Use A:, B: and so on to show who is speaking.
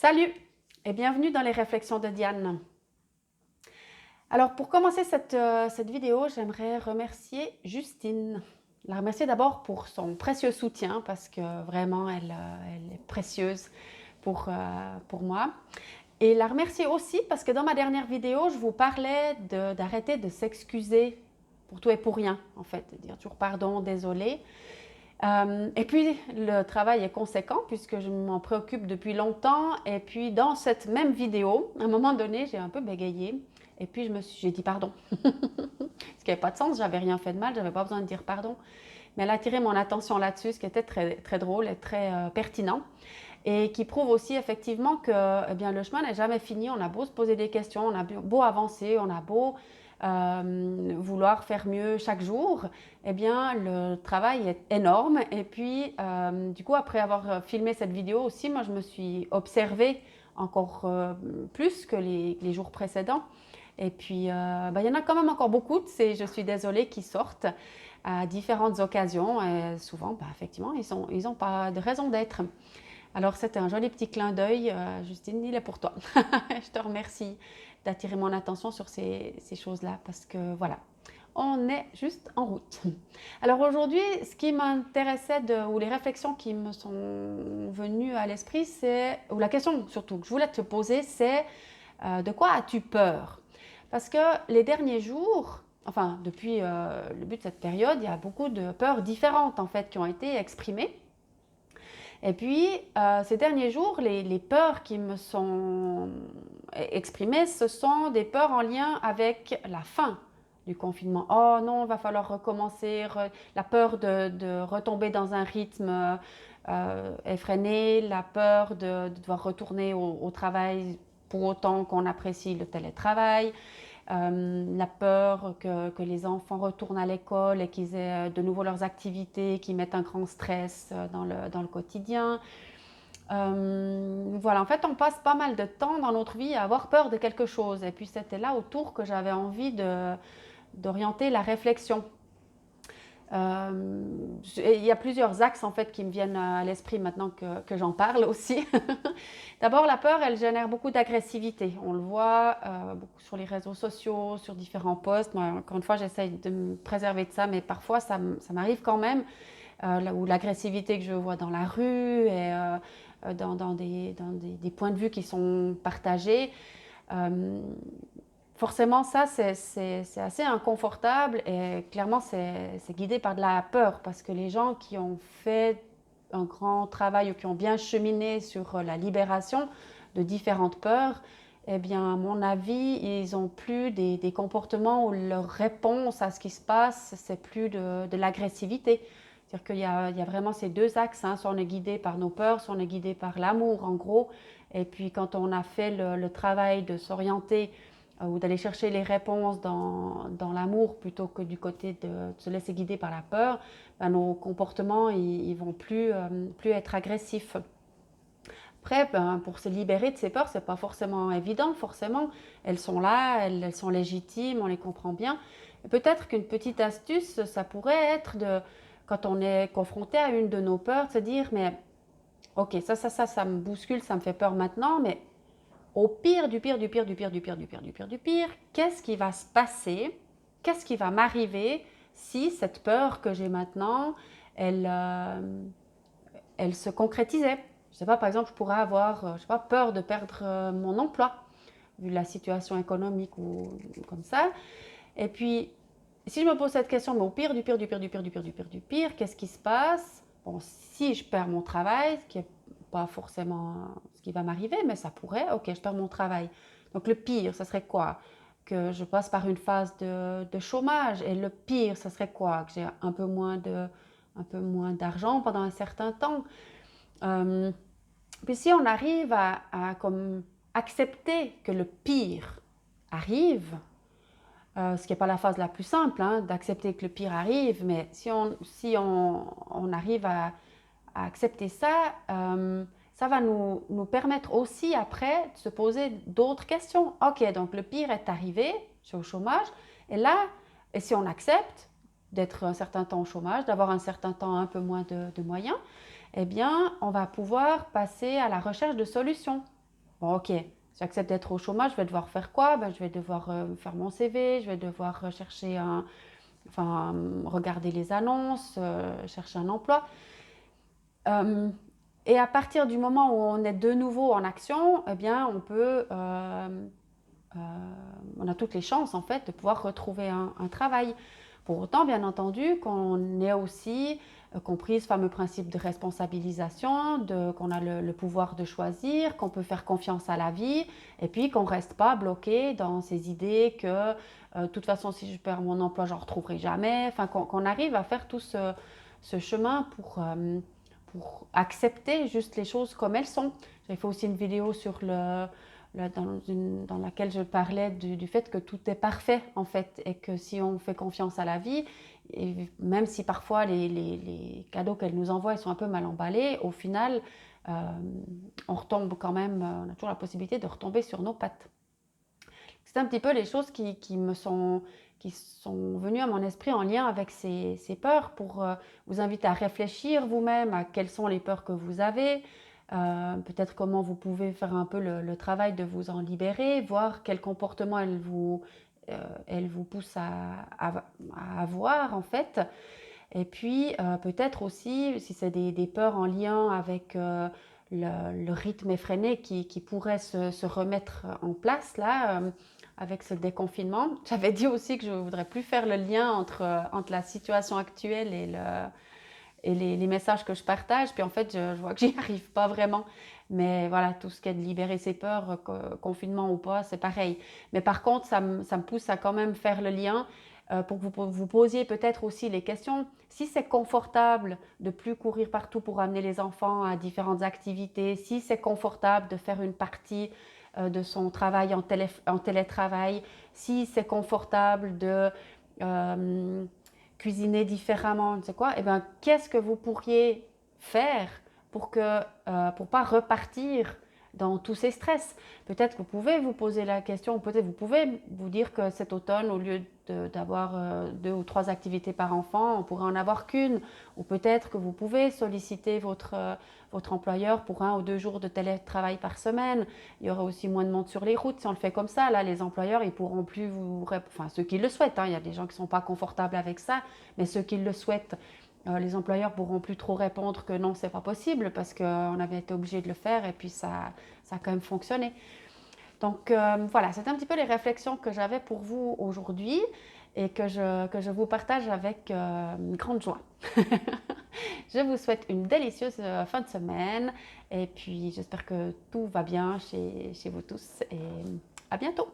A: Salut et bienvenue dans les réflexions de Diane. Alors pour commencer cette vidéo, j'aimerais remercier Justine. La remercier d'abord pour son précieux soutien parce que vraiment elle est précieuse pour moi. Et la remercier aussi parce que dans ma dernière vidéo, je vous parlais d'arrêter de s'excuser pour tout et pour rien en fait, de dire toujours pardon, désolé. Et puis le travail est conséquent puisque je m'en préoccupe depuis longtemps. Et puis dans cette même vidéo, à un moment donné, j'ai un peu bégayé. Et puis j'ai dit pardon. Ce qui n'avait pas de sens, j'avais rien fait de mal, j'avais pas besoin de dire pardon. Mais elle a attiré mon attention là-dessus, ce qui était très, très drôle et très pertinent. Et qui prouve aussi effectivement que eh bien, le chemin n'est jamais fini. On a beau se poser des questions, on a beau avancer, on a beau vouloir faire mieux chaque jour, eh bien le travail est énorme. Et puis du coup, après avoir filmé cette vidéo aussi, moi je me suis observée encore plus que les jours précédents. Et puis il y en a quand même encore beaucoup de ces je suis désolée qui sortent à différentes occasions. Et souvent, effectivement, ils ont pas de raison d'être. Alors c'était un joli petit clin d'œil, Justine, il est pour toi. Je te remercie d'attirer mon attention sur ces choses-là parce que voilà, on est juste en route. Alors aujourd'hui, ce qui m'intéressait, ou les réflexions qui me sont venues à l'esprit, ou la question surtout que je voulais te poser, c'est de quoi as-tu peur? Parce que les derniers jours, enfin depuis le début de cette période, il y a beaucoup de peurs différentes en fait qui ont été exprimées. Et puis, ces derniers jours, les peurs qui me sont exprimées, ce sont des peurs en lien avec la fin du confinement. Oh non, il va falloir recommencer, la peur de retomber dans un rythme effréné, la peur de devoir retourner au travail pour autant qu'on apprécie le télétravail, la peur que les enfants retournent à l'école et qu'ils aient de nouveau leurs activités qui mettent un grand stress dans le quotidien. Voilà, en fait, on passe pas mal de temps dans notre vie à avoir peur de quelque chose. Et puis, c'était là autour que j'avais envie d'orienter la réflexion. Il y a plusieurs axes en fait qui me viennent à l'esprit maintenant que j'en parle aussi. D'abord, la peur, elle génère beaucoup d'agressivité. On le voit beaucoup sur les réseaux sociaux, sur différents posts. Moi, encore une fois, j'essaye de me préserver de ça, mais parfois, ça m'arrive quand même. Ou l'agressivité que je vois dans la rue et dans des points de vue qui sont partagés. Forcément, ça, c'est assez inconfortable et clairement, c'est guidé par de la peur parce que les gens qui ont fait un grand travail ou qui ont bien cheminé sur la libération de différentes peurs, eh bien, à mon avis, ils n'ont plus des comportements où leur réponse à ce qui se passe, c'est plus de l'agressivité. C'est-à-dire qu'il y a vraiment ces deux axes, hein. Soit on est guidé par nos peurs, soit on est guidé par l'amour, en gros. Et puis, quand on a fait le travail de s'orienter ou d'aller chercher les réponses dans l'amour plutôt que du côté de se laisser guider par la peur, nos comportements ils vont plus être agressifs. Après, pour se libérer de ces peurs, c'est pas forcément évident, forcément. Elles sont là, elles sont légitimes, on les comprend bien. Peut-être qu'une petite astuce, ça pourrait être quand on est confronté à une de nos peurs, de se dire, mais ok, ça me bouscule, ça me fait peur maintenant, mais au pire du pire du pire du pire du pire du pire du pire du pire, qu'est-ce qui va se passer? Qu'est-ce qui va m'arriver si cette peur que j'ai maintenant, elle se concrétisait? Je ne sais pas, par exemple, je pourrais avoir je sais pas, peur de perdre mon emploi, vu la situation économique ou comme ça. Et puis, si je me pose cette question, mais au pire du pire du pire du pire du pire du pire du pire, qu'est-ce qui se passe? Bon, si je perds mon travail, ce qui n'est pas forcément ce qui va m'arriver, mais ça pourrait, ok, je perds mon travail. Donc le pire, ce serait quoi? Que je passe par une phase de chômage. Et le pire, ce serait quoi? Que j'ai un peu moins d'argent pendant un certain temps. Euh, Puis si on arrive à comme accepter que le pire arrive, ce qui n'est pas la phase la plus simple, hein, d'accepter que le pire arrive, mais si on arrive à accepter ça, ça va nous permettre aussi après de se poser d'autres questions. Ok, donc le pire est arrivé, je suis au chômage, et là, et si on accepte d'être un certain temps au chômage, d'avoir un certain temps un peu moins de moyens, eh bien, on va pouvoir passer à la recherche de solutions. bon ok, j'accepte d'être au chômage, je vais devoir faire quoi? Ben, je vais devoir faire mon CV, je vais devoir chercher enfin, regarder les annonces, chercher un emploi. Et à partir du moment où on est de nouveau en action, eh bien, on a toutes les chances en fait de pouvoir retrouver un travail. Pour autant, bien entendu, qu'on ait aussi compris ce fameux principe de responsabilisation, qu'on a le pouvoir de choisir, qu'on peut faire confiance à la vie, et puis qu'on ne reste pas bloqué dans ces idées que de toute façon, si je perds mon emploi, je n'en retrouverai jamais. Enfin, qu'on arrive à faire tout ce chemin pour accepter juste les choses comme elles sont. J'avais fait aussi une vidéo sur dans laquelle je parlais du fait que tout est parfait en fait et que si on fait confiance à la vie, et même si parfois les cadeaux qu'elle nous envoie ils sont un peu mal emballés, au final on retombe quand même, on a toujours la possibilité de retomber sur nos pattes. C'est un petit peu les choses qui sont venues à mon esprit en lien avec ces peurs pour vous inviter à réfléchir vous-même à quelles sont les peurs que vous avez, peut-être comment vous pouvez faire un peu le travail de vous en libérer, voir quel comportement elle vous pousse à avoir en fait. Et puis peut-être aussi, si c'est des peurs en lien avec le rythme effréné qui pourrait se remettre en place là, avec ce déconfinement. J'avais dit aussi que je ne voudrais plus faire le lien entre la situation actuelle et les messages que je partage. Puis en fait, je vois que j'y arrive pas vraiment. Mais voilà, tout ce qui est de libérer ses peurs, confinement ou pas, c'est pareil. Mais par contre, ça me pousse à quand même faire le lien pour que vous posiez peut-être aussi les questions. Si c'est confortable de plus courir partout pour amener les enfants à différentes activités, si c'est confortable de faire une partie de son travail en télétravail, si c'est confortable de cuisiner différemment, tu sais quoi, et ben, qu'est-ce que vous pourriez faire pour pas repartir dans tous ces stress? Peut-être que vous pouvez vous poser la question, ou peut-être vous pouvez vous dire que cet automne, au lieu d'avoir 2 ou 3 activités par enfant, on pourrait en avoir qu'une. Ou peut-être que vous pouvez solliciter votre employeur pour 1 ou 2 jours de télétravail par semaine. Il y aura aussi moins de monde sur les routes si on le fait comme ça. Là, les employeurs, ils pourront plus enfin ceux qui le souhaitent, hein, il y a des gens qui ne sont pas confortables avec ça, mais ceux qui le souhaitent, les employeurs pourront plus trop répondre que non, c'est pas possible parce qu'on avait été obligé de le faire et puis ça a quand même fonctionné. Donc voilà, c'est un petit peu les réflexions que j'avais pour vous aujourd'hui et que je vous partage avec grande joie. Je vous souhaite une délicieuse fin de semaine et puis j'espère que tout va bien chez vous tous et à bientôt.